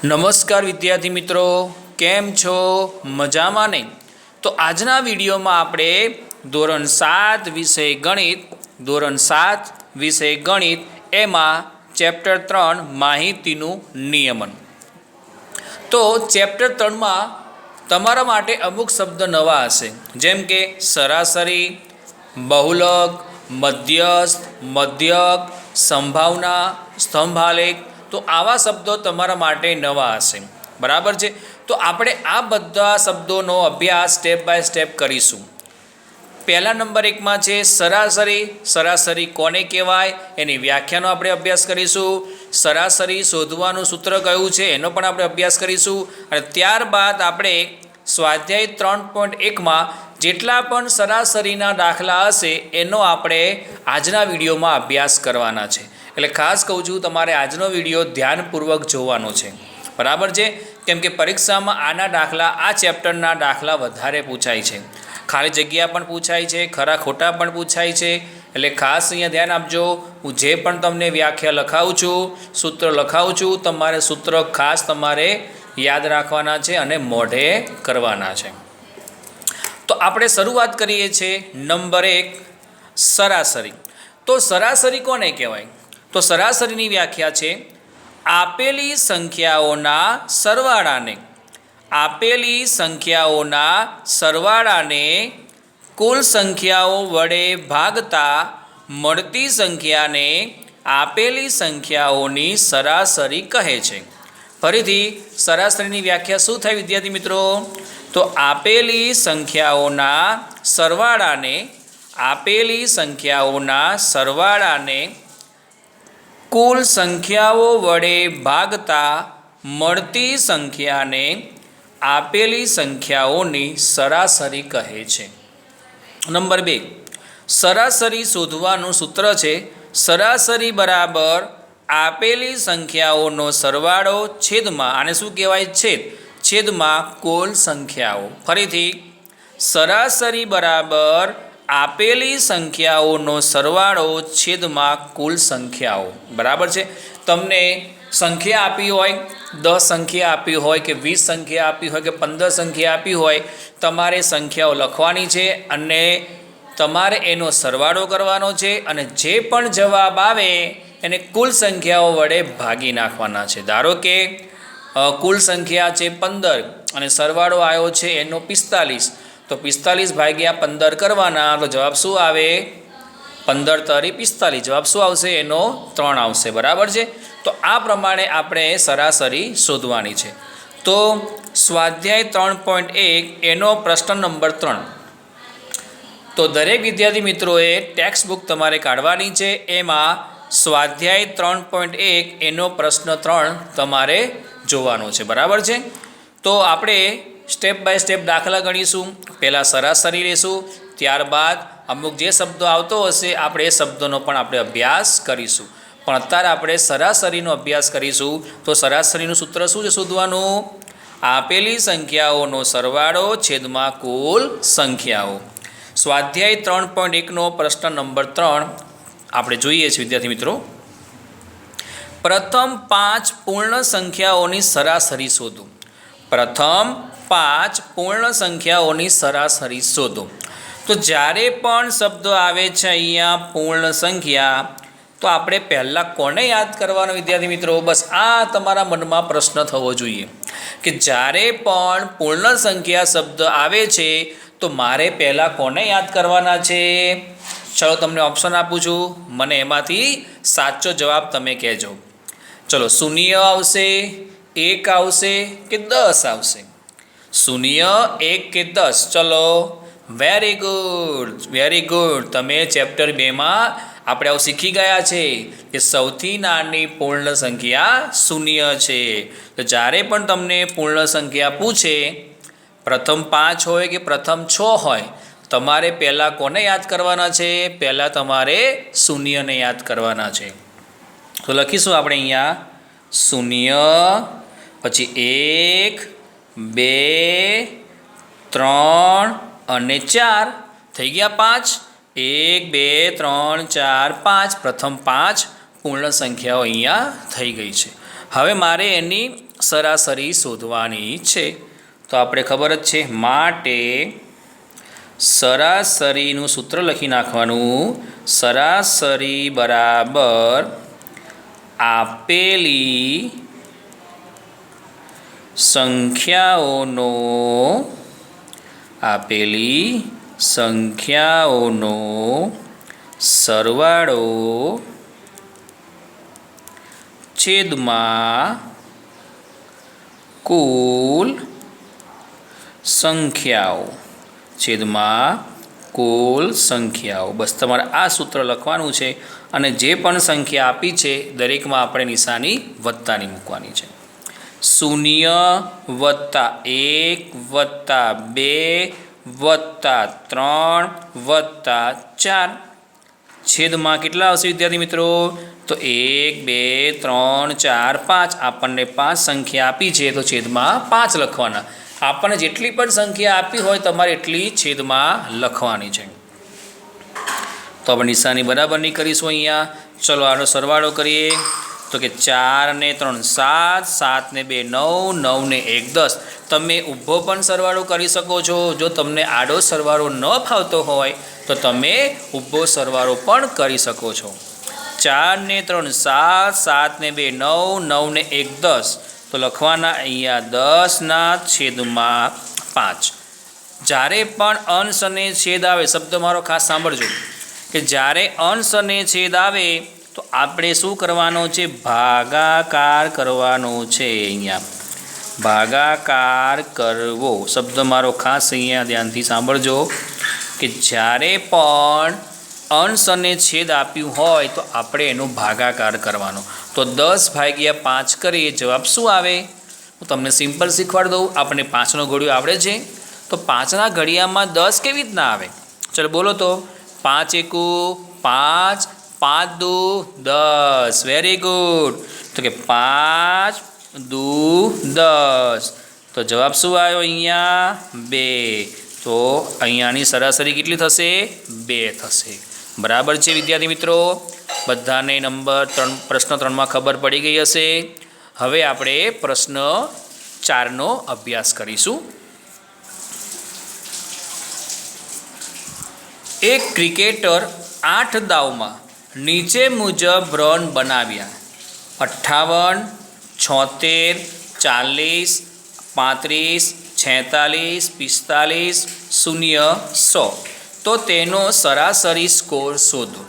નમસ્કાર વિદ્યાર્થી મિત્રો, કેમ છો? મજામાં ને? તો આજના વિડીયોમાં આપણે ધોરણ 7 વિષય ગણિત એમાં ચેપ્ટર 3 માહિતીનું નિયમન. તો ચેપ્ટર 3માં તમારા માટે અમુક શબ્દ નવા હશે, જેમ કે સરાસરી, બહુલક, મધ્યસ્થ, મધ્યક, સંભાવના, સ્તંભાલેખ. તો આવા શબ્દો તમારા માટે નવા હશે, બરાબર છે. તો આપણે આ બધા શબ્દોનો અભ્યાસ સ્ટેપ બાય સ્ટેપ કરીશું. પહેલા નંબર 1માં છે સરાસરી. સરાસરી કોને કહેવાય એની વ્યાખ્યાનો આપણે અભ્યાસ કરીશું. સરાસરી શોધવાનું સૂત્ર કયું છે એનો પણ આપણે અભ્યાસ કરીશું. અને ત્યારબાદ આપણે સ્વાધ્યાય 3.1માં જેટલા પણ સરાસરીના દાખલા હશે એનો આપણે આજના વિડીયોમાં અભ્યાસ કરવાના છે. એટલે ખાસ કહું છું, તમારે આજનો વિડીયો ધ્યાનપૂર્વક જોવાનો છે, બરાબર છે. કેમ કે પરીક્ષામાં આના દાખલા, આ ચેપ્ટરના દાખલા વધારે પૂછાય છે. ખાલી જગ્યા પણ પૂછાય છે, ખરા ખોટા પણ પૂછાય છે. એટલે ખાસ અહીંયા ધ્યાન આપજો. હું જે પણ તમને વ્યાખ્યા લખાવું છું, સૂત્ર લખાવું છું, તમારે સૂત્ર ખાસ તમારે યાદ રાખવાના છે અને મોઢે કરવાના છે. તો આપણે શરૂઆત કરીએ છીએ. નંબર 1, સરાસરી. તો સરાસરી કોને કહેવાય? તો સરાસરીની વ્યાખ્યા છે આપેલી સંખ્યાઓના સરવાળાને કુલ સંખ્યાઓ વડે ભાગતા મળતી સંખ્યાને આપેલી સંખ્યાઓની સરાસરી કહે છે. ફરીથી સરાસરીની વ્યાખ્યા શું થાય વિદ્યાર્થી મિત્રો? તો આપેલી સંખ્યાઓના સરવાળાને કુલ સંખ્યાઓ વડે ભાગતા મળતી સંખ્યાને આપેલી સંખ્યાઓની સરાસરી કહે છે. નંબર 2, સરાસરી શોધવાનું સૂત્ર છે સરાસરી બરાબર આપેલી સંખ્યાઓનો સરવાળો છેદમાં, આને શું કહેવાય? છેદમાં કુલ સંખ્યાઓ. ફરીથી સરાસરી બરાબર આપેલી સંખ્યાઓનો સરવાળો છેદમાં કુલ સંખ્યાઓ, બરાબર છે. તમને સંખ્યા આપી હોય, 10 સંખ્યા આપી હોય કે 20 સંખ્યા આપી હોય કે 15 સંખ્યા આપી હોય, તમારે સંખ્યાઓ લખવાની છે અને તમારે એનો સરવાળો કરવાનો છે અને જે પણ જવાબ આવે એને કુલ સંખ્યાઓ વડે ભાગી નાખવાના છે. ધારો કે કુલ સંખ્યા છે 15 અને સરવાળો આવ્યો છે એનો 45, તો 45 ભાગ્યા 15 કરવાના, તો જવાબ શું આવે? 15 તરી 45. જવાબ શું આવશે? એનો 3 આવશે, બરાબર છે. તો આ પ્રમાણે આપણે સરાસરી શોધવાની છે. તો સ્વાધ્યાય 3.1 એનો પ્રશ્ન નંબર 3. તો દરેક વિદ્યાર્થી મિત્રોએ ટેક્સ્ટ બુક તમારે કાઢવાની છે. એમાં સ્વાધ્યાય 3.1 એનો પ્રશ્ન 3 તમારે જોવાનો છે, બરાબર છે. તો આપણે સ્ટેપ બાય સ્ટેપ દાખલા ગણીશું. પહેલાં સરાસરી લેશું, ત્યારબાદ અમુક જે શબ્દો આવતો હશે આપણે એ શબ્દોનો પણ આપણે અભ્યાસ કરીશું. પણ અત્યારે આપણે સરાસરીનો અભ્યાસ કરીશું. તો સરાસરીનું સૂત્ર શું છે શોધવાનું? આપેલી સંખ્યાઓનો સરવાળો છેદમાં કુલ સંખ્યાઓ. સ્વાધ્યાય 3.1નો પ્રશ્ન નંબર 3 આપણે જોઈએ છીએ વિદ્યાર્થી મિત્રો. પ્રથમ 5 પૂર્ણ સંખ્યાઓની સરાસરી શોધો. પ્રથમ 5 પૂર્ણ સંખ્યાઓની સરાસરી શોધો. તો જ્યારે પણ શબ્દ આવે છે અહીંયા પૂર્ણ સંખ્યા, તો આપણે પહેલાં કોને યાદ કરવાનો વિદ્યાર્થી મિત્રો? બસ આ તમારા મનમાં પ્રશ્ન થવો જોઈએ કે જ્યારે પણ પૂર્ણ સંખ્યા શબ્દ આવે છે તો મારે પહેલાં કોને યાદ કરવાના છે? ચલો તમને ઓપ્શન આપું છું, મને એમાંથી સાચો જવાબ તમે કહેજો. ચલો, 0 આવશે, 1 આવશે કે 10 આવશે? 0, 1 કે 10? ચલો, વેરી ગુડ. તમે ચેપ્ટર 2માં આપણે આવું શીખી ગયા છે કે સૌથી નાની પૂર્ણ સંખ્યા 0 છે. તો જ્યારે પણ તમને પૂર્ણ સંખ્યા પૂછે, પ્રથમ 5 હોય કે પ્રથમ 6 હોય, તમારે પહેલાં કોને યાદ કરવાના છે? પહેલાં તમારે 0ને યાદ કરવાના છે. તો લખીશું આપણે અહીંયા 0, પછી 1, 2, 3 અને 4 થઈ ગયા 5. 1, 2, 3, 4, 5 પ્રથમ 5 પૂર્ણ સંખ્યાઓ અહીંયા થઈ ગઈ છે. હવે મારે એની સરાસરી શોધવાની છે. તો આપણે ખબર જ છે, માટે સરાસરીનું સૂત્ર લખી નાખવાનું. સરાસરી બરાબર આપેલી સંખ્યાઓનો સરવાળો છેદમાં કુલ સંખ્યાઓ. બસ તમારે આ સૂત્ર લખવાનું છે અને જે પણ સંખ્યા આપી છે દરેકમાં આપણે નિશાની વત્તાની મૂકવાની છે. 0 + 1 + 2 + 3 + 4 છેદમાં કેટલા આવશે વિદ્યાર્થી મિત્રો? તો 1 2 3 4 5. આપણને 5 સંખ્યા આપી છે તો છેદમાં 5 લખવાના. આપણને જેટલી પણ સંખ્યા આપી હોય તમારે એટલી છેદમાં લખવાની છે. તો આપણે નિશાની બરાબરની કરીશું અહીંયા. ચલો આનો સરવાળો કરીએ. તો કે 4 ને 3 7, 7 ને 2 9, 9 ને 1 10. તમે ઊભો પણ સરવાળો કરી શકો છો. જો તમને આડો સરવાળો ન ફાવતો હોય તો તમે ઊભો સરવાળો પણ કરી શકો છો. 4 ને 3 7, 7 ને 2 9, 9 ને 1 10. તો લખવાના અહીંયા 10/5. જ્યારે પણ અંશ અને છેદ આવે, શબ્દ મારો ખાસ સાંભળજો, કે જ્યારે અંશ અને છેદ આવે તો આપણે શું કરવાનો છે? ભાગાકાર કરવાનો છે. અહીંયા ભાગાકાર કરવો શબ્દ મારો ખાસ અહીંયા ધ્યાનથી સાંભળજો, કે જ્યારે પણ અંશ અને છેદ આપ્યું હોય તો આપણે એનો ભાગાકાર કરવાનો. તો 10/5 કરીએ, જવાબ શું આવે? હું તમને સિમ્પલ શીખવાડી દઉં. આપણને 5નો ઘડિયો આવડે છે, તો 5ના ઘડિયામાં 10 કેવી રીતના આવે? ચલો બોલો તો. 5 એકુ 5, 5 દુ 10. Very good. તો કે 5 દુ 10. તો જવાબ શું આવ્યો અહીંયા? 2. તો અહીંયાની સરાસરી કેટલી થશે? 2 થશે. બરાબર છે વિદ્યાર્થી મિત્રો? બધાને નંબર 3 પ્રશ્ન 3માં ખબર પડી ગઈ હશે. હવે આપણે પ્રશ્ન 4નો અભ્યાસ કરીશું. એક ક્રિકેટર 8 દાવમાં નીચે મુજબ રન બનાવ્યા: 58, 76, 40, 35, 46, 45, 0, 100. તો તેનો સરાસરી સ્કોર શોધો.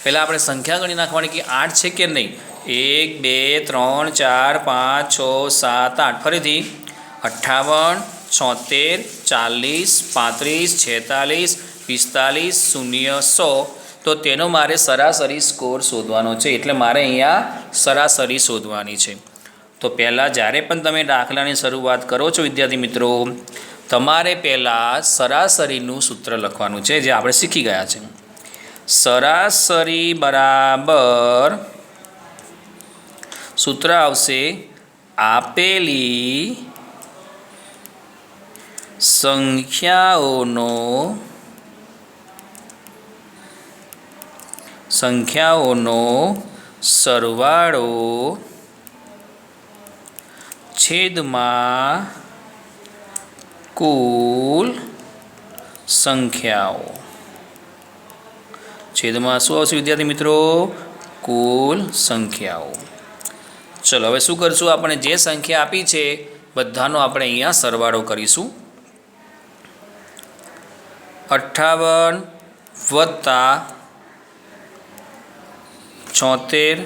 પહેલાં આપણે સંખ્યા ગણી નાખવાની કે 8 છે કે નહીં. 1 2 3 4 5 6 7 8. ફરીથી 58, 76, 40, 35, 46, 45, 0, 100. તો તેનો મારે સરાસરી સ્કોર શોધવાનો છે. એટલે મારે અહીંયા સરાસરી શોધવાની છે. તો પહેલાં જ્યારે પણ તમે દાખલાની શરૂઆત કરો છો વિદ્યાર્થી મિત્રો, તમારે પહેલાં સરાસરીનું સૂત્ર લખવાનું છે, જે આપણે શીખી ગયા છે. સરાસરી બરાબર સૂત્ર આવશે આપેલી સંખ્યાઓનો સરવાળો છેદમાં કુલ સંખ્યાઓ. છેદમાં શું આવશે વિદ્યાર્થી મિત્રો? કુલ સંખ્યાઓ. ચલો હવે શું કરશું? આપણે જે સંખ્યા આપી છે બધાનો આપણે અહીંયા સરવાળો કરીશું. 58 વત્તા 76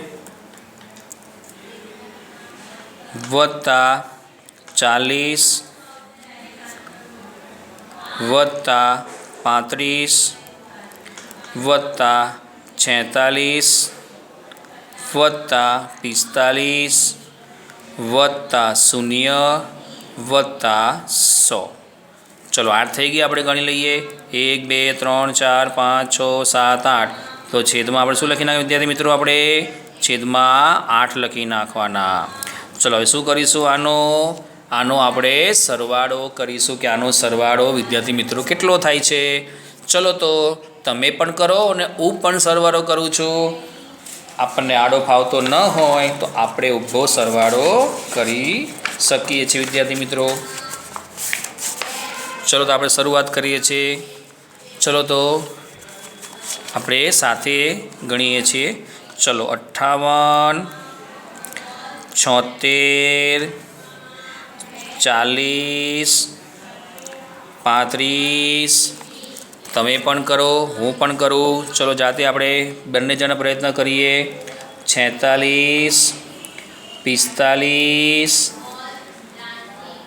વત્તા 40 વત્તા 35 વત્તા 46 વત્તા 45 વત્તા 0 વત્તા 100. ચલો 8 થઈ ગયા. આપણે ગણી લઈએ. 1 2 3 4 5 6 7 8. તો છેદમાં આપણે શું લખી નાખ્યું વિદ્યાર્થી મિત્રો? આપણે છેદમાં 8 લખી નાખવાના. ચલો હવે શું કરીશું? આનો આપણે સરવાળો કરીશું, કે આનો સરવાળો વિદ્યાર્થી મિત્રો કેટલો થાય છે. ચલો તો તમે પણ કરો અને હું પણ સરવાળો કરું છું. આપણને આડો ફાવતો ન હોય તો આપણે ઊભો સરવાળો કરી શકીએ છીએ વિદ્યાર્થી મિત્રો. ચલો તો આપણે શરૂઆત કરીએ છીએ. ચલો તો આપણે સાથે ગણીએ છીએ. ચલો 58, 76, 40, 35. તમે પણ કરો, હું પણ કરું. ચલો જાતે આપણે બંને જણા પ્રયત્ન કરીએ. 46, 45,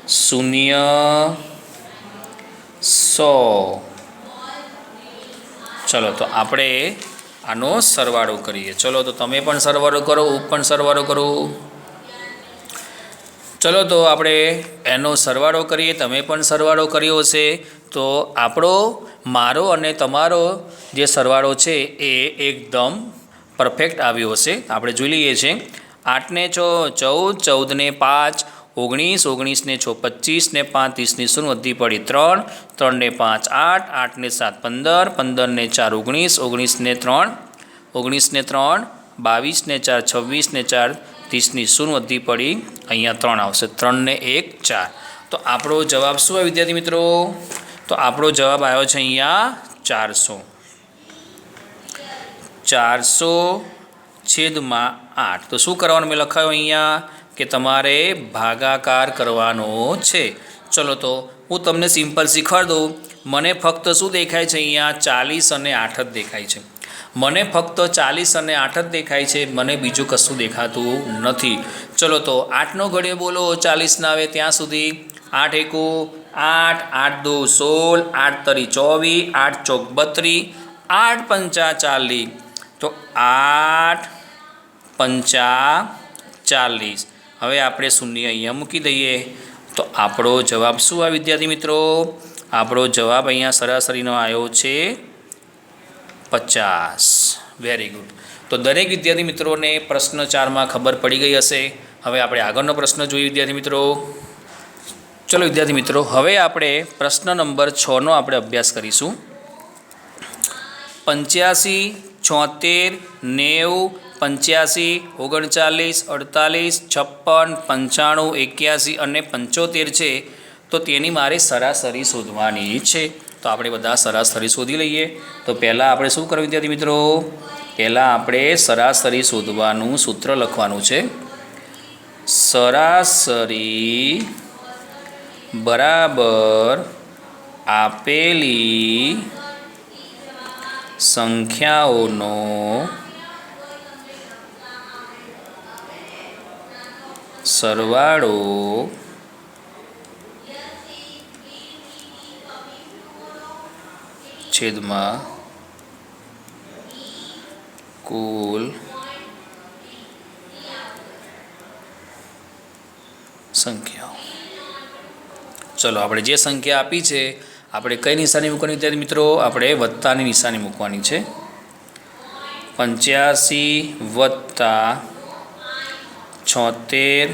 0, 100. ચલો તો આપણે આનો સરવાળો કરીએ. ચલો તો તમે પણ સરવાળો કરો, હું પણ સરવાળો કરું. ચલો તો આપણે એનો સરવાળો કરીએ. તમે પણ સરવાળો કર્યો હશે તો મારો અને તમારો જે સરવાળો છે એ એકદમ પરફેક્ટ આવ્યો હશે. આપણે જોઈ લઈએ છીએ. 8 ને 6 14, 14 ને 5 19, 19 ને 6 25 ને 5 30ની શૂન્ય વધી પડી 3, 3 ને 5 8, 8 ને 7 15, 15 ને 4 19, 19 ને 3 19 ને 3 22 ને 4 26 ને 4 30ની શૂન્ય વધી પડી. અહીંયા 3 આવશે. 3 ને 1 4. તો આપણો જવાબ શું આવે વિદ્યાર્થી મિત્રો? તો આપણો જવાબ આવ્યો છે અહીંયા 400. 400/8. તો શું કરવાનું મેં લખાયું અહીંયા કે તમારે ભાગાકાર કરવાનો છે. ચલો તો હું તમને સિમ્પલ શીખવાડી દઉં. મને ફક્ત શું દેખાય છે અહીંયા? 40 અને 8 જ દેખાય છે. મને ફક્ત 40 અને 8 જ દેખાય છે. મને બીજું કશું દેખાતું નથી. ચલો તો 8નો ઘડિયો બોલો 40 ના આવે ત્યાં સુધી. 8 એકુ 8, 8 દુ 16, 8 તરી 24, 8 ચોક 32, 8 પંચા 40. તો 8 પંચા 40. હવે આપણે શૂન્ય અહીંયા મૂકી દઈએ. તો આપણો જવાબ શું આવે વિદ્યાર્થી મિત્રો? આપણો જવાબ અહીંયા સરાસરીનો આવ્યો છે 50. Very good. તો દરેક વિદ્યાર્થી મિત્રોને પ્રશ્ન 4માં ખબર પડી ગઈ હશે. હવે આપણે આગળનો પ્રશ્ન જોઈએ વિદ્યાર્થી મિત્રો. ચલો વિદ્યાર્થી મિત્રો, હવે આપણે પ્રશ્ન નંબર 6નો આપણે અભ્યાસ કરીશું. 85, 76, 90, 85, 39, 48, 56, 95, 81 અને 75 છે. તો તેની મારે સરાસરી શોધવાની છે. તો આપણે બધા સરાસરી શોધી લઈએ. તો પહેલાં આપણે શું કરવું વિદ્યાર્થી મિત્રો? પહેલાં આપણે સરાસરી શોધવાનું સૂત્ર લખવાનું છે. સરાસરી બરાબર આપેલી સંખ્યાઓનો સરવાળો છેદમાં કુલ સંખ્યાઓ. ચલો આપણે જે સંખ્યા આપી છે આપણે કઈ નિશાની મૂકવાની વિદ્યાર્થી મિત્રો? આપણે વત્તાની નિશાની મૂકવાની છે. 85 વત્તા 76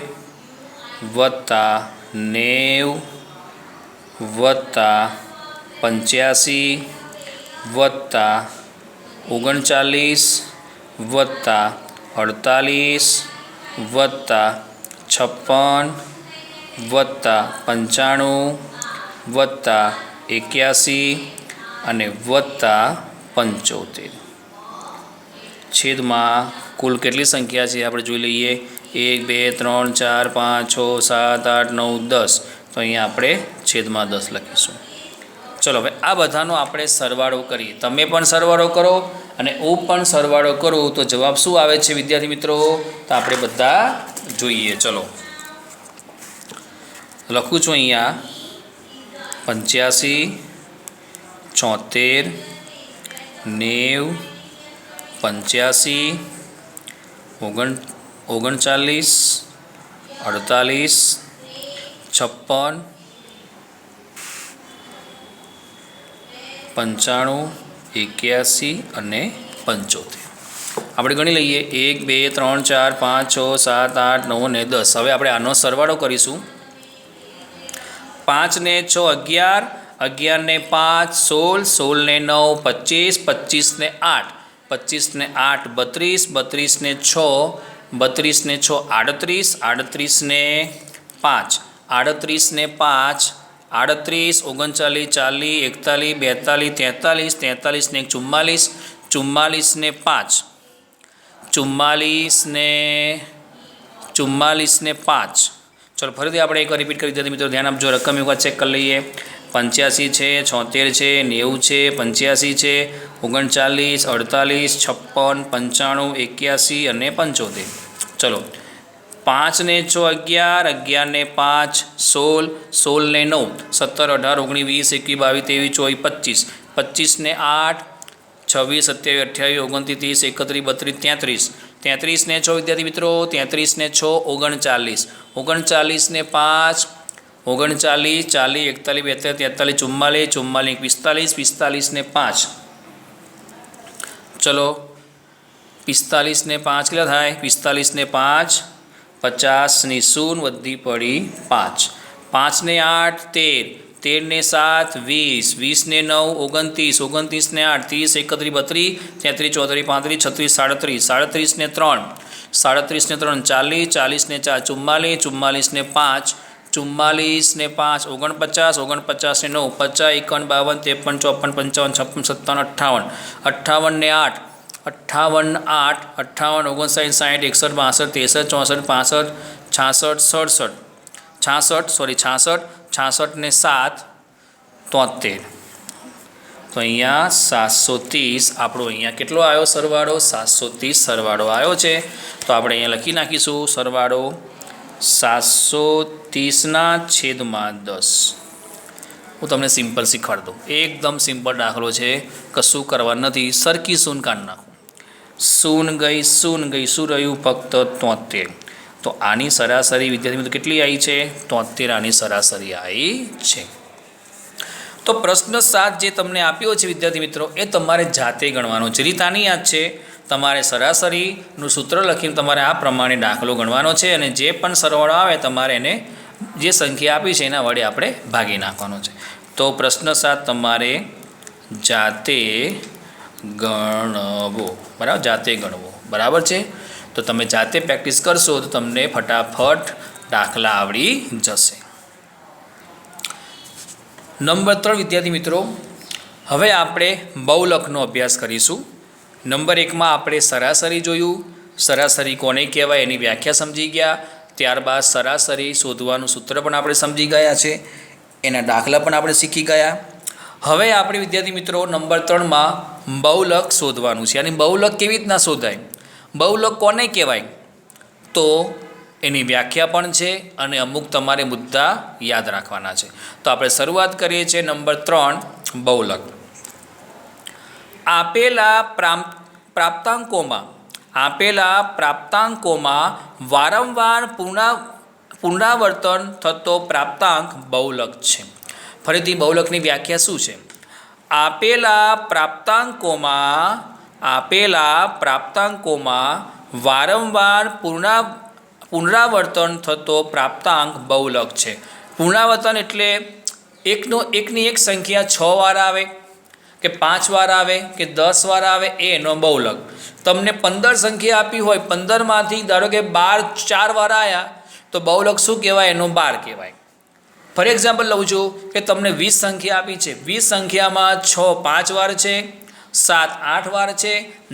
વત્તા 90 વત્તા 85 વત્તા 39 વત્તા 48 વત્તા 56 વત્તા 95 વત્તા 81 અને વત્તા 75 છેદમાં કુલ કેટલી સંખ્યા છે આપણે જોઈ લઈએ. 1 2 3 4 5 6 7 8 9 10. તો અહીંયા આપણે છેદમાં 10 લખીશું. ચલો હવે આ બધાનો આપણે સરવાળો કરીએ. તમે પણ સરવાળો કરો અને હું પણ સરવાળો કરું તો જવાબ શું આવે છે વિદ્યાર્થી મિત્રો? તો આપણે બધા જોઈએ. ચલો લખું છું અહીંયા 85 76 90 85 39 48 56 95 81 અને 75. આપણે ગણી લઈએ 1 2 3 4 5 6 7 8 9 અને 10. હવે આપણે આનો સરવાળો કરીશું. 5 ને 6 11, 11 ને 5 16, 16 ને 9 25, 25 ને 8 25 ને 8 32, 32 ને 6 32 ને 6 38, 38 ને 5 38 ને 5 38, 39 40 41 42 43 43 ને 1 44 44 ને 5 44 ને 5 ચલો ફરીથી આપણે એકવાર રિપીટ કરી દીધી મિત્રો, ધ્યાન આપજો. રકમ એકવાર ચેક કરી લઈએ. 85 છે, 76 છે, 90 છે, 85 છે, 39 48 56 95 81 અને 75. ચલો 5 ને 6 11 11 ને 5 16 16 ને 9 17 18 19 20 21 22 23 25 ને 8 26 27 28 29 30 31 32 33 ને 6 વિદ્યાર્થી મિત્રો 33 ને 6 39 39 ને 5 39 40 41 42 43 44 44 45 45 ને 5 ચલો 45 ને 5 કેટલા થાય? 45 ને 5 50 ની 0 વધી પડી 5 5 ને 8 13 13 ને 7 20 20 ને 9 29 29 ને 8 30 31 32 33 34 35 36 37 37 ને 3 37 ને 3 40 40 ને 4 44 44 ને 5 44 ને 5 49 49 ને 9 50 51 52 53 54 55 56 57 58 58 ને 8 58 8 58 59 60 61 62 63 64 65 66 66 ને 7 73. તો અહીંયા 730 આપણો અહીંયા કેટલો આવ્યો સરવાળો? 730 સરવાળો આવ્યો છે. તો આપણે અહીંયા લખી નાખીશું સરવાળો 730 / 10. હું તમને સિમ્પલ શીખવાડ દઉં. એકદમ સિમ્પલ દાખલો છે, કશું કરવા નથી. સરખી શૂન કાઢી નાખો. શૂન ગઈ શું રહ્યું? ફક્ત 73. તો આની સરાસરી વિદ્યાર્થી મિત્રો કેટલી આવી છે? 73 આની સરાસરી આવી છે. તો પ્રશ્ન 7 જે તમને આપ્યો છે વિદ્યાર્થી મિત્રો એ તમારે જાતે ગણવાનો છે. રીત આની યાદ છે, તમારે સરાસરીનું સૂત્ર લખીને તમારે આ પ્રમાણે દાખલો ગણવાનો છે અને જે પણ સરવાળો આવે તમારે એને જે સંખ્યા આપી છે એના વડે આપણે ભાગી નાખવાનો છે. તો પ્રશ્ન 7 તમારે જાતે ગણવો. બરાબર, જાતે ગણવો. બરાબર છે. તો તમે જાતે પ્રેક્ટિસ કરશો તો તમને ફટાફટ દાખલા આવડી જશે. નંબર 3 વિદ્યાર્થી મિત્રો, હવે આપણે બહુલકનો અભ્યાસ કરીશું. નંબર 1માં આપણે સરાસરી જોયું. સરાસરી કોને કહેવાય એની વ્યાખ્યા સમજી ગયા. ત્યારબાદ સરાસરી શોધવાનું સૂત્ર પણ આપણે સમજી ગયા છે. એના દાખલા પણ આપણે શીખી ગયા. હવે આપણે વિદ્યાર્થી મિત્રો નંબર 3માં બહુલક શોધવાનું છે. અને બહુલક કેવી રીતના શોધાય? બહુલક કોને કહેવાય? તો એની વ્યાખ્યા પણ છે અને અમુક તમારે મુદ્દા યાદ રાખવાના છે. તો આપણે શરૂઆત કરીએ છીએ નંબર 3 બહુલક. આપેલા પ્રાપ્તાંકોમાં વારંવાર પુનરાવર્તન થતો પ્રાપ્તાંક બહુલક છે. ફરીથી બહુલકની વ્યાખ્યા શું છે? આપેલા પ્રાપ્તાંકોમાં વારંવાર પુનરાવર્તન થતો પ્રાપ્તાંક બહુલક છે. પુનરાવર્તન એટલે એકની એક સંખ્યા 6 વાર આવે કે 5 વાર આવે કે 10 વાર આવે એનો બહુલક. તમને 15 સંખ્યા આપી હોય, 15માંથી ધારો કે 12 4 વાર આવ્યા તો બહુલક શું કહેવાય? એનો 12 કહેવાય. ફોર એક્ઝામ્પલ લઉં છું કે તમને 20 સંખ્યા આપી છે. 20 સંખ્યામાં 6 5 વાર છે, 7 8 વાર છે,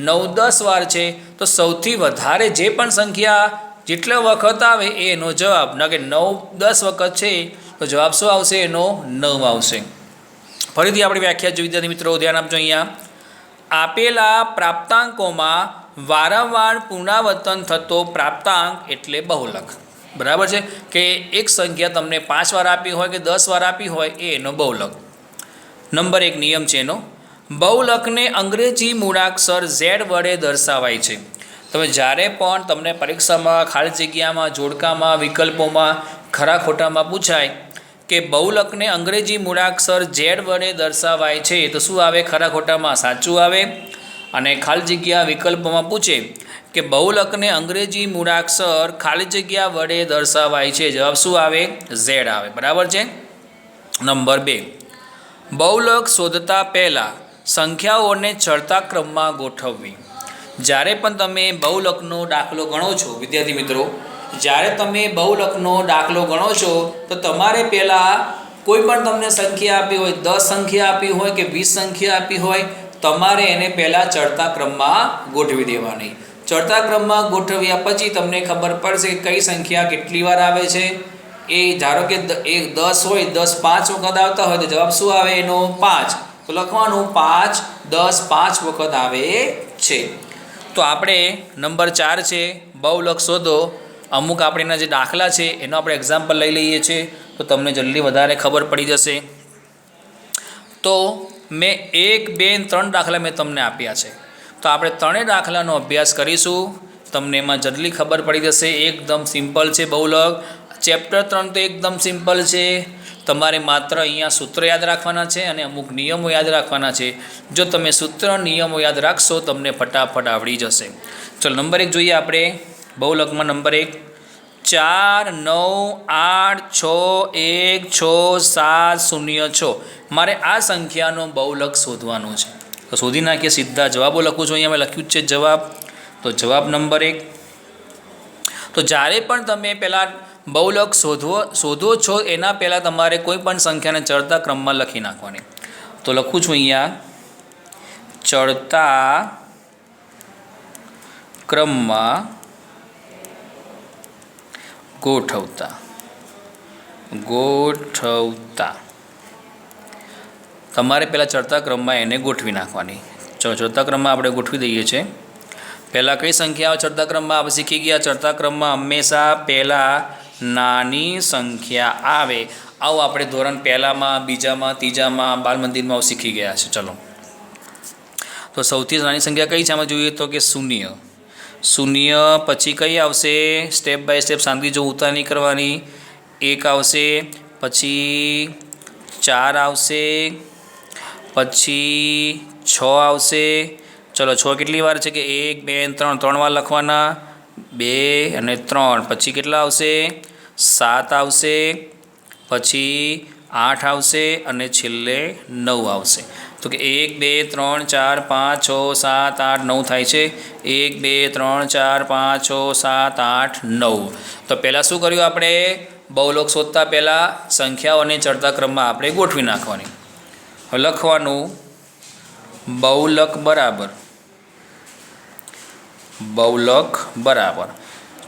9 10 વાર છે. તો સૌથી વધારે જે પણ સંખ્યા જેટલા વખત આવે એનો જવાબ. ના કે 9 10 વખત છે તો જવાબ શું આવશે? એનો 9 આવશે. ફરીથી આપણે વ્યાખ્યા જોઈ વિદ્યાર્થી મિત્રો ધ્યાન આપજો. અહીંયા આપેલા પ્રાપ્તાંકોમાં વારંવાર પુનરાવર્તન થતો પ્રાપ્તાંક એટલે બહુલક. બરાબર છે કે એક સંખ્યા તમને 5 વાર આપી હોય કે 10 વાર આપી હોય એનો બહુલક. નંબર 1 નિયમ છે એનો. બહુલકને અંગ્રેજી મૂળાક્ષર Z વડે દર્શાવાય છે. તમે જ્યારે પણ તમને પરીક્ષામાં ખાલી જગ્યામાં, જોડકામાં, વિકલ્પોમાં, ખરા ખોટામાં પૂછાય કે બહુલકને અંગ્રેજી મૂળાક્ષર Z વડે દર્શાવાય છે તો શું આવે? ખરા ખોટામાં સાચું આવે. અને ખાલી જગ્યા વિકલ્પોમાં પૂછે કે બહુલકને અંગ્રેજી મૂળાક્ષર ખાલી જગ્યા વડે દર્શાવાય છે, જવાબ શું આવે? Z આવે. બરાબર છે. નંબર 2 બહુલક શોધતા પહેલાં સંખ્યાઓને ચડતા ક્રમમાં ગોઠવવી. જ્યારે પણ તમે બહુલકનો દાખલો ગણો છો વિદ્યાર્થી મિત્રો, જ્યારે તમે બહુલકનો દાખલો ગણો છો તો તમારે પહેલાં કોઈ પણ તમને સંખ્યા આપી હોય, 10 સંખ્યા આપી હોય કે 20 સંખ્યા આપી હોય, તમારે એને પહેલાં ચડતા ક્રમમાં ગોઠવી દેવાની. ચડતા ક્રમમાં ગોઠવ્યા પછી તમને ખબર પડશે કે કઈ સંખ્યા કેટલી વાર આવે છે. એ ધારો કે એ 10 હોય, 10 5 વખત આવતા હોય તો જવાબ શું આવે એનો 5. તો લખવાનું 5 10 5 વખત આવે છે. તો આપણે નંબર 4 છે બહુલક શોધો. અમુક આપણેના જે દાખલા છે એનો આપણે એક્ઝામ્પલ લઈ લઈએ છીએ તો તમને જલ્દી વધારે ખબર પડી જશે. તો મેં 1 2 3 દાખલા મેં તમને આપ્યા છે, તો આપણે ત્રણેય દાખલાનો અભ્યાસ કરીશું. તમને એમાં જલ્દી ખબર પડી જશે. એકદમ સિમ્પલ છે બહુલક. ચેપ્ટર 3 તો એકદમ સિમ્પલ છે. તમારે માત્ર અહીંયા સૂત્ર યાદ રાખવાના છે અને અમુક નિયમો યાદ રાખવાના છે. જો તમે સૂત્ર નિયમો યાદ રાખશો તમને ફટાફટ આવડી જશે. ચલો નંબર 1 જોઈએ આપણે બહુલકમાં. નંબર 1 4 9 8 6 1 6 7 0 6. મારે આ સંખ્યાનો બહુલક શોધવાનો છે. તો શોધી નાખીએ. સીધા જવાબો લખું છું. અહીંયા મેં લખ્યું જ છે જવાબ. તો જવાબ નંબર 1. તો જ્યારે પણ તમે પહેલાં બહુલક શોધો છો એના પહેલાં તમારે કોઈ પણ સંખ્યાને ચડતા ક્રમમાં લખી નાખવાની. તો લખું છું અહીંયા ચડતા ક્રમમાં ગોઠવતા. તમારે પહેલાં ચડતા ક્રમમાં એને ગોઠવી નાખવાની. ચલો ચડતા ક્રમમાં આપણે ગોઠવી દઈએ છીએ. પહેલાં કઈ સંખ્યાઓ ચડતા ક્રમમાં આપણે શીખી ગયા. ચડતા ક્રમમાં હંમેશા પહેલાં નાની સંખ્યા આવે. આવું આપણે ધોરણ પહેલામાં, બીજામાં, ત્રીજામાં, બાલ મંદિરમાં શીખી ગયા છે. ચલો તો સૌથી નાની સંખ્યા કઈ છે આમાં જોઈએ તો કે 0. 0 પછી કઈ આવશે? સ્ટેપ બાય સ્ટેપ શાંતિ જો ઉતાર નહીં કરવાની. 1 આવશે, પછી 4 આવશે, પછી 6 આવશે. ચલો 6 કેટલી વાર છે કે 1 2 3 3 વાર લખવાના. 2 અને 3. પછી કેટલા આવશે? 7 આવશે, પછી 8 આવશે અને છેલ્લે 9 આવશે. તો કે 1 2 3 4 5 6 7 8 9 થાય છે. 1 2 3 4 5 6 7 8 9. તો પહેલાં શું કર્યું આપણે? બહુલક શોધતા પહેલાં સંખ્યાઓને ચડતા ક્રમમાં આપણે ગોઠવી નાખવાની. હવે લખવાનું બહુલક બરાબર.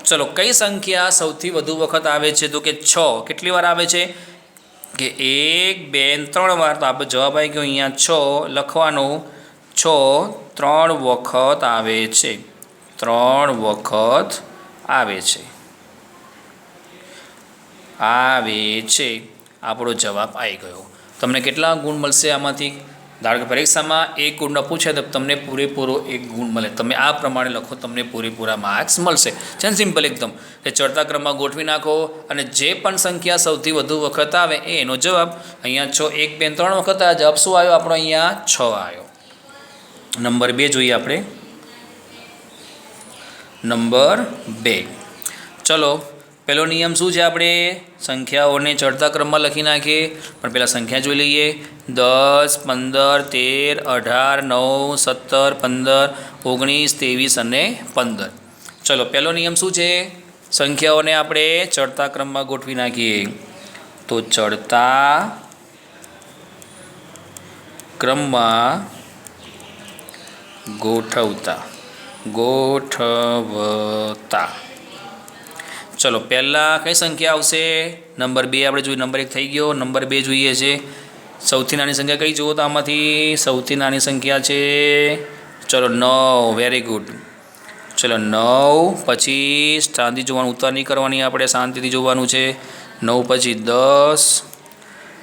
ચલો કઈ સંખ્યા સૌથી વધુ વખત આવે છે? તો કે 6. કેટલી વાર આવે છે? કે 1 2 3 વાર. તો આપણે જવાબ આવી ગયો અહીંયા 6. લખવાનું 6 3 વખત આવે છે. 3 વખત આવે છે. આપણો જવાબ આવી ગયો. તમને કેટલા ગુણ મળશે આમાંથી? ધારો કે પરીક્ષામાં 1 ગુણનો પૂછે તો તમને પૂરેપૂરો 1 ગુણ મળે. તમે આ પ્રમાણે લખો તમને પૂરેપૂરા માર્ક્સ મળશે. છે ને સિમ્પલ એકદમ. એ ચડતા ક્રમમાં ગોઠવી નાખો અને જે પણ સંખ્યા સૌથી વધુ વખત આવે એનો જવાબ. અહીંયા 6 1 2 3 વખત આ જવાબ શું આવ્યો આપણો? અહીંયા 6 આવ્યો. નંબર 2 જોઈએ આપણે. નંબર 2 ચલો પહેલો નિયમ શું છે? આપણે સંખ્યાઓને ચડતા ક્રમમાં લખી નાખીએ. પણ પહેલાં સંખ્યા જોઈ લઈએ. 10 15 13 18 9 17 15 19 23 અને 15. ચલો પહેલો નિયમ શું છે? સંખ્યાઓને આપણે ચડતા ક્રમમાં ગોઠવી નાખીએ. તો ચડતા ક્રમમાં ગોઠવતા. ચલો પહેલાં કઈ સંખ્યા આવશે? નંબર 2 આપણે જોઈએ. નંબર 1 થઈ ગયો. નંબર 2 જોઈએ છે. સૌથી નાની સંખ્યા કઈ જુઓ તો આમાંથી સૌથી નાની સંખ્યા છે ચલો 9. Very good. ચલો 9 પછી શાંતિ જોવાનું, ઉતાર નહીં કરવાની, આપણે શાંતિથી જોવાનું છે. 9 પછી 10,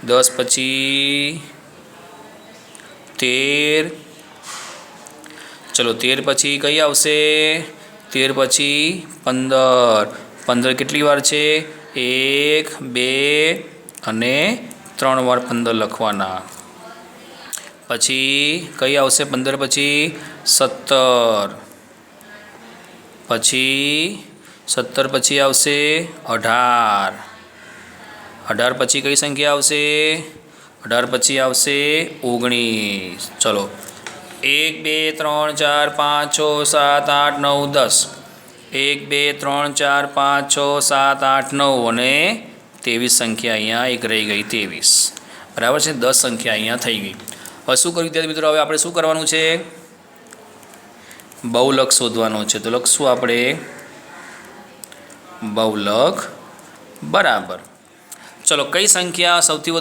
10 પછી 13. ચલો 13 પછી કઈ આવશે? 13 પછી 15. 15 કેટલી વાર છે? 1 2 અને 3 વાર 15 લખવાના. પછી કઈ આવશે? 15 પછી 17. પછી 17 પછી આવશે 18. 18 પછી કઈ સંખ્યા આવશે? 18 પછી આવશે 19. ચલો 1 2 3 4 5 6 7 8 9 10 1 2 3 4 5 6 7 8 9 અને 23 સંખ્યા અહીંયા એક રહી ગઈ 23 બરાબર છે 10 સંખ્યા અહીંયા થઈ ગઈ હવે શું કર્યું વિદ્યાર્થી મિત્રો હવે આપણે શું કરવાનું છે બહુલક શોધવાનો છે તો લખશું આપણે બહુલક બરાબર ચલો કઈ સંખ્યા સૌથી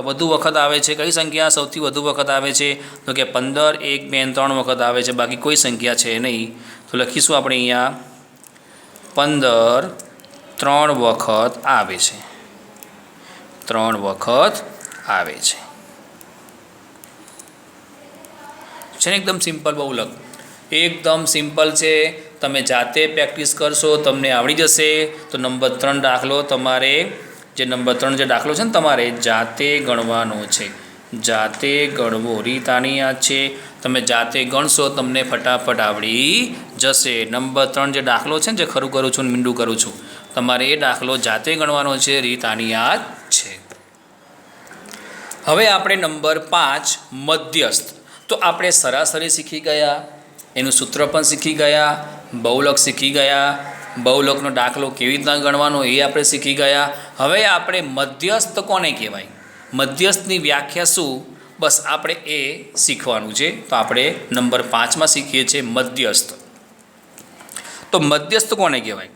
વધુ વખત આવે છે કઈ સંખ્યા સૌથી વધુ વખત આવે છે તો કે 15 1 2 3 વખત આવે છે બાકી કોઈ સંખ્યા છે નહીં તો લખીશું આપણે અહીંયા 15 3 વખત આવે છે 3 વખત આવે છે ને એકદમ સિમ્પલ બહુલક એકદમ સિમ્પલ છે તમે જાતે પ્રેક્ટિસ કરશો તમને આવડી જશે તો નંબર 3 દાખલો તમારે જે નંબર 3 જે દાખલો છે ને તમારે જાતે ગણવાનો છે જાતે ગણવો રીત આની યાદ છે તમે જાતે ગણશો તમને ફટાફટ આવડી જશે નંબર 3 જે દાખલો છે ને જે ખરું કરું છું મીંડું કરું છું તમારે એ દાખલો જાતે ગણવાનો છે રીત આની યાદ છે હવે આપણે નંબર 5 મધ્યસ્થ તો આપણે સરાસરી શીખી ગયા એનું સૂત્ર પણ શીખી ગયા બહુલક શીખી ગયા બહુલકનો દાખલો કેવી રીતના ગણવાનો એ આપણે શીખી ગયા હવે આપણે મધ્યસ્થ કોને કહેવાય મધ્યસ્થની વ્યાખ્યા શું બસ આપણે એ શીખવાનું છે તો આપણે નંબર 5માં શીખીએ છીએ મધ્યસ્થ તો મધ્યસ્થ કોને કહેવાય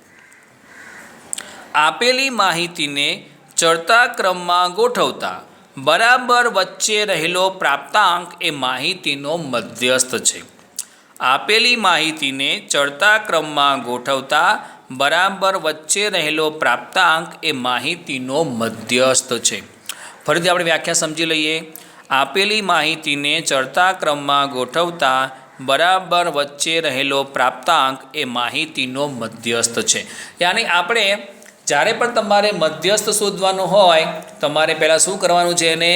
આપેલી માહિતીને ચડતા ક્રમમાં ગોઠવતા બરાબર વચ્ચે રહેલો પ્રાપ્તાંક એ માહિતીનો મધ્યસ્થ છે આપેલી માહિતીને ચડતા ક્રમમાં ગોઠવતા બરાબર વચ્ચે રહેલો પ્રાપ્તાંક એ માહિતીનો મધ્યસ્થ છે ફરીથી આપણે વ્યાખ્યા સમજી લઈએ આપેલી માહિતીને ચડતા ક્રમમાં ગોઠવતા બરાબર વચ્ચે રહેલો પ્રાપ્તાંક એ માહિતીનો મધ્યસ્થ છે યાની આપણે જ્યારે પણ તમારે મધ્યસ્થ શોધવાનું હોય તમારે પહેલાં શું કરવાનું છે એને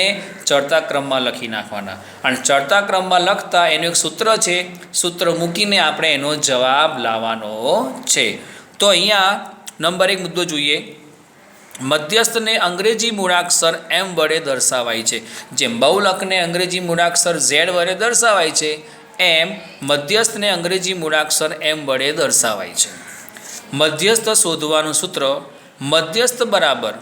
ચડતા ક્રમમાં લખી નાખવાના અને ચડતા ક્રમમાં લખતા એનું એક સૂત્ર છે સૂત્ર મૂકીને આપણે એનો જવાબ લાવવાનો છે તો અહીંયા નંબર 1 મુદ્દો જોઈએ મધ્યસ્થને અંગ્રેજી મૂળાક્ષર એમ વડે દર્શાવાય છે જેમ બહુલકને અંગ્રેજી મૂળાક્ષર ઝેડ વડે દર્શાવાય છે એમ મધ્યસ્થને અંગ્રેજી મૂળાક્ષર એમ વડે દર્શાવાય છે મધ્યસ્થ શોધવાનું સૂત્ર મધ્યસ્થ બરાબર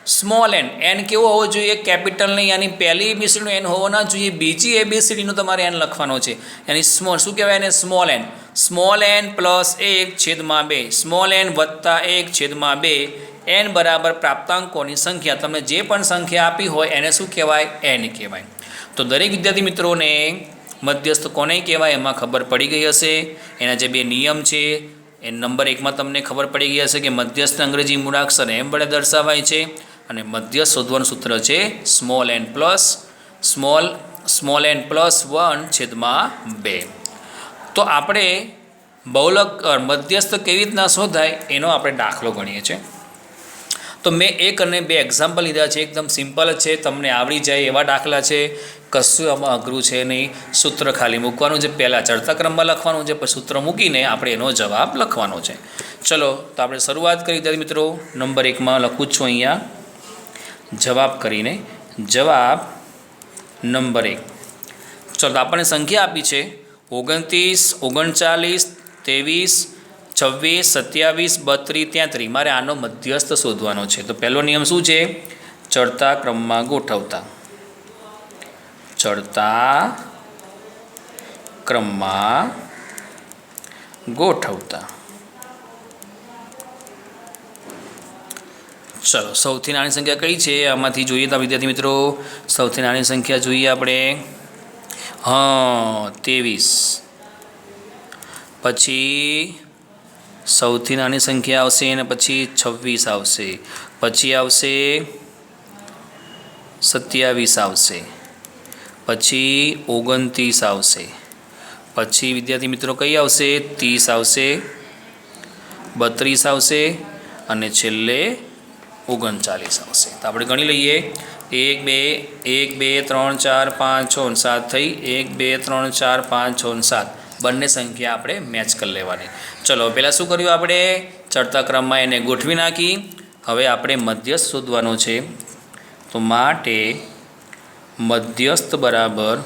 સ્મોલ એન કેવો હોવો જોઈએ કેપિટલ નહીં યાની પહેલી એબીસીડીનો એન હોવો ના જોઈએ બીજી એબીસીડીનો તમારે એન લખવાનો છે યાની સ્મોલ શું કહેવાય એને small n plus 1/2 small n વત્તા 1/2 એન બરાબર પ્રાપ્તાંકોની સંખ્યા તમને જે પણ સંખ્યા આપી હોય એને શું કહેવાય એન કહેવાય તો દરેક વિદ્યાર્થી મિત્રોને મધ્યસ્થ કોને કહેવાય એમાં ખબર પડી ગઈ હશે એના જે 2 નિયમ છે એ નંબર 1માં તમને ખબર પડી ગઈ હશે કે મધ્યસ્થ અંગ્રેજી મૂળાક્ષર એમ વડે દર્શાવાય છે અને મધ્યસ્થ શોધવાનું સૂત્ર છે સ્મોલ એન પ્લસ 1/2 તો આપણે બહુલક મધ્યસ્થ કેવી રીતના શોધાય એનો આપણે દાખલો ગણીએ છીએ તો મેં 1 અને 2 એક્ઝામ્પલ લીધા છે એકદમ સિમ્પલ જ છે તમને આવડી જાય એવા દાખલા છે કશું આમાં અઘરું છે નહીં સૂત્ર ખાલી મૂકવાનું છે પહેલાં ચડતા ક્રમમાં લખવાનું છે પછી સૂત્ર મૂકીને આપણે એનો જવાબ લખવાનો છે ચલો તો આપણે શરૂઆત કરી વિદ્યાર્થી મિત્રો નંબર 1માં લખું છું અહીંયા જવાબ કરીને જવાબ નંબર 1 ચલો આપણને સંખ્યા આપી છે 29 39 23 26 27 32 33 મારે આનો મધ્યસ્થ શોધવાનો છે તો પહેલો નિયમ શું છે ચડતા ક્રમમાં ગોઠવતા ચડતા ક્રમમાં ગોઠવતા ચલો સૌથી નાની સંખ્યા કઈ છે આમાંથી જોઈએ તો વિદ્યાર્થી મિત્રો સૌથી નાની સંખ્યા જોઈએ આપણે 23 પછી સૌથી નાની સંખ્યા આવશે અને પછી 26 આવશે પછી આવશે 27 આવશે પછી 29 આવશે પછી વિદ્યાર્થી મિત્રો કઈ આવશે 30 આવશે 32 આવશે અને છેલ્લે 39 આવશે તો આપણે ગણી લઈએ 1 2 3 4 5 6 7 થઈ 1 2 3 4 5 6 7 બંને સંખ્યા આપણે મેચ કરી લેવાની ચલો પહેલાં શું કર્યું આપણે ચડતા ક્રમમાં એને ગોઠવી નાખી હવે આપણે મધ્યસ્થ શોધવાનો છે તો માટે મધ્યસ્થ બરાબર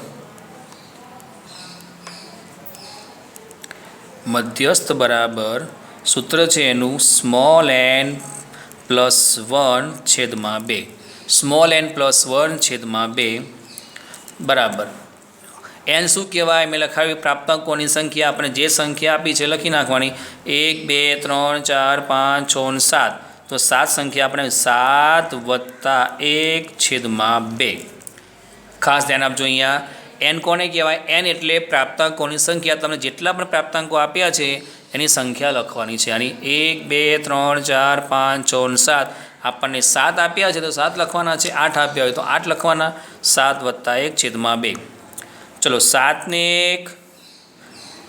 મધ્યસ્થ બરાબર સૂત્ર છે એનું small n plus 1/2 small n plus 1/2 બરાબર એન શું કહેવાય મેં લખાવ્યું પ્રાપ્તાંકોની સંખ્યા આપણે જે સંખ્યા આપી છે લખી નાખવાની 1 2 3 4 5 6 અને 7 તો 7 સંખ્યા આપણે 7 + 1/2 ખાસ ધ્યાન આપજો અહીંયા એન કોને કહેવાય એન એટલે પ્રાપ્તાંકોની સંખ્યા તમને જેટલા પણ પ્રાપ્તાંકો આપ્યા છે એની સંખ્યા લખવાની છે આની 1 2 3 4 5 6 અને 7 આપણને 7 આપ્યા છે તો 7 લખવાના છે 8 આપ્યા હોય તો 8 લખવાના 7 + 1/2 ચલો 7 ને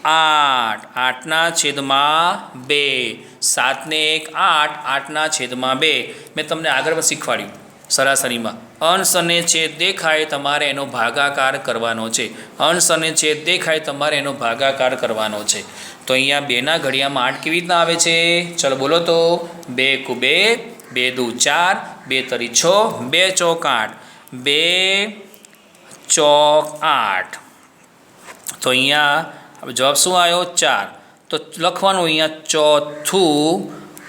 1 8 8/2 7 ને 1 8 8/2 મેં તમને આગળ પણ શીખવાડ્યું સરાસરીમાં અંશ અને છેદ દેખાય તમારે એનો ભાગાકાર કરવાનો છે અંશ અને છેદ દેખાય તમારે એનો ભાગાકાર કરવાનો છે તો અહીંયા 2ના ઘડિયામાં 8 કેવી રીતના આવે છે ચલો બોલો તો 2 × 2 2 × 2 4 2 × 3 6 2 ચોક 8 2 ચોક 8 તો અહીંયા જવાબ શું આવ્યો 4 તો લખવાનું અહીંયા ચોથું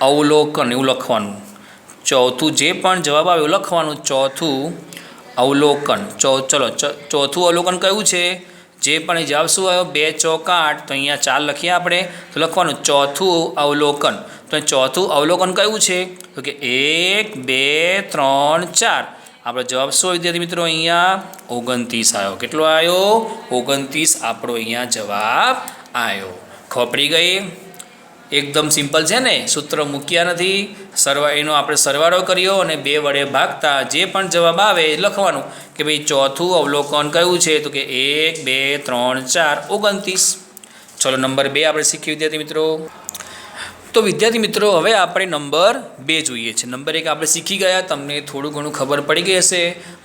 અવલોકન એવું લખવાનું ચોથું જે પણ જવાબ આવ્યો લખવાનું ચોથું અવલોકન ચલો ચોથું અવલોકન કયું છે જે પણ જવાબ શું આવ્યો 2 ચોક 8 તો અહીંયા 4 લખીએ આપણે તો લખવાનું ચોથું અવલોકન તો ચોથું અવલોકન કયું છે તો કે 1 2 3 4 આપણો જવાબ શું વિદ્યાર્થી મિત્રો અહીંયા 29 આવ્યો કેટલો આવ્યો 29 આપણો અહીંયા જવાબ આવ્યો ખબર પડી ગઈ એકદમ સિમ્પલ છે ને સૂત્ર મૂક્યા નથી એનો આપણે સરવાળો કર્યો અને 2 વડે ભાગતા જે પણ જવાબ આવે એ લખવાનું કે ભાઈ ચોથું અવલોકન કયું છે તો કે 1 2 3 4 29 ચલો નંબર 2 આપણે શીખીએ વિદ્યાર્થી મિત્રો તો વિદ્યાર્થી મિત્રો હવે આપણે નંબર 2 જોઈએ છે નંબર 1 આપણે શીખી ગયા તમને થોડું ઘણું ખબર પડી ગઈ હશે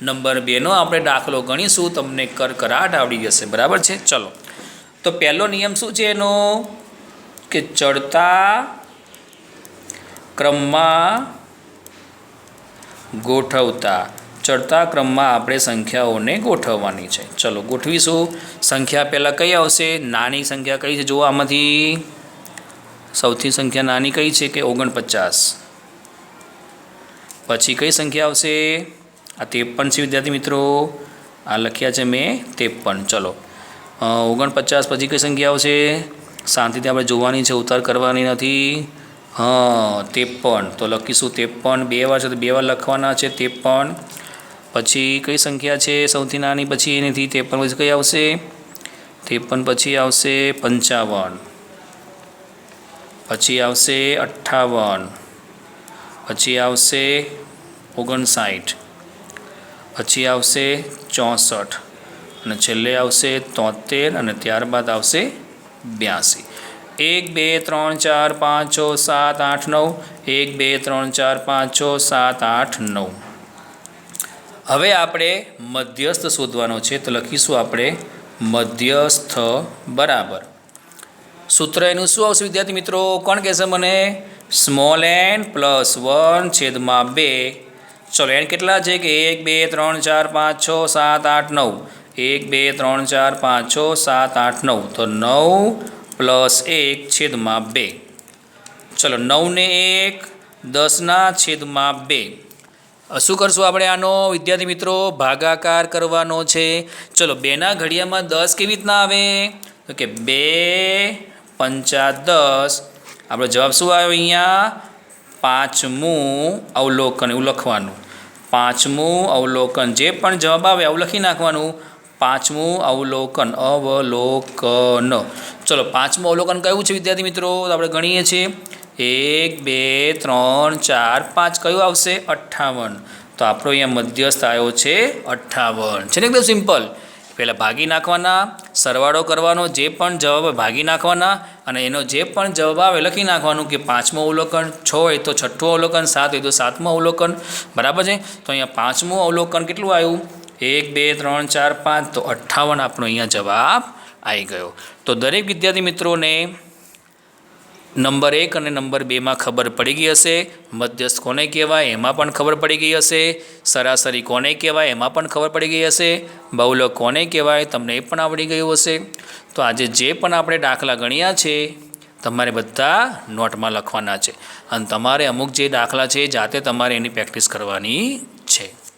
નંબર 2નો આપણે દાખલો ગણીશું તમને કરકરાટ આવડી જશે બરાબર છે ચલો તો પહેલો નિયમ શું છે એનો કે ચડતા ક્રમમાં ગોઠવતા ચડતા ક્રમમાં આપણે સંખ્યાઓને ગોઠવવાની છે ચલો ગોઠવીશું સંખ્યા પહેલાં કઈ આવશે નાની સંખ્યા કઈ છે જુઓ આમાંથી સૌથી સંખ્યા નાની કઈ છે કે 49 પછી કઈ સંખ્યા આવશે આ 53 છે વિદ્યાર્થી મિત્રો આ લખ્યા છે મેં 53 ચલો 49 પછી કઈ સંખ્યા આવશે શાંતિથી આપણે જોવાની છે ઉતાર કરવાની નથી 53 તો લખીશું 53 2 વાર છે તો 2 વાર લખવાના છે 53 પછી કઈ સંખ્યા છે સૌથી નાની પછી એનાથી 53 પછી કઈ આવશે 53 પછી આવશે 55 પછી આવશે 58 પછી આવશે 59 પછી આવશે 64 અને છેલ્લે આવશે 73 અને ત્યારબાદ આવશે 82 1 2 3 4 5 6 7 8 9 1 2 3 4 5 6 7 8 9 હવે આપણે મધ્યસ્થ શોધવાનો છે તો લખીશું આપણે મધ્યસ્થ બરાબર સૂત્ર એનું શું આવશે વિદ્યાર્થી મિત્રો કોણ કહેશે મને સ્મોલ એન પ્લસ 1/2 ચલો એન કેટલા છે કે 1 2 3 4 5 6 7 8 9 1 2 3 4 5 6 7 8 9 તો 9 પ્લસ 1/2 ચલો 9 ને 1 10/2 શું કરશું આપણે આનો વિદ્યાર્થી મિત્રો ભાગાકાર કરવાનો છે ચલો 2ના ઘડિયામાં 10 કેવી રીતના આવે તો કે 2 પંચા 10 આપણો જવાબ શું આવ્યો અહીંયા પાંચમું અવલોકન એવું લખવાનું પાંચમું અવલોકન જે પણ જવાબ આવે આવું લખી નાખવાનું પાંચમું અવલોકન અવલોકન ચલો પાંચમું અવલોકન કયું છે વિદ્યાર્થી મિત્રો આપણે ગણીએ છીએ 1 2 3 4 5 કયું આવશે 58 તો આપણો અહીંયા મધ્યસ્થ આવ્યો છે 58 છે ને એકદમ સિમ્પલ પહેલાં ભાગી નાખવાના સરવાળો કરવાનો જે પણ જવાબ ભાગી નાખવાના અને એનો જે પણ જવાબ આવે લખી નાખવાનું કે પાંચમું અવલોકન 6 હોય તો છઠ્ઠું અવલોકન 7 હોય તો સાતમું અવલોકન બરાબર છે તો અહીંયા પાંચમું અવલોકન કેટલું આવ્યું 1 2 3 4 5 તો 58 આપણો અહીંયા જવાબ આવી ગયો તો દરેક વિદ્યાર્થી મિત્રોને નંબર 1 અને નંબર 2માં ખબર પડી ગઈ હશે મધ્યસ્થ કોને કહેવાય એમાં પણ ખબર પડી ગઈ હશે સરાસરી કોને કહેવાય એમાં પણ ખબર પડી ગઈ હશે બહુલક કોને કહેવાય તમને એ પણ આવડી ગયું હશે તો આજે જે પણ આપણે દાખલા ગણ્યા છે તમારે બધા નોટમાં લખવાના છે અને તમારે અમુક જે દાખલા છે એ જાતે તમારે એની પ્રેક્ટિસ કરવાની છે.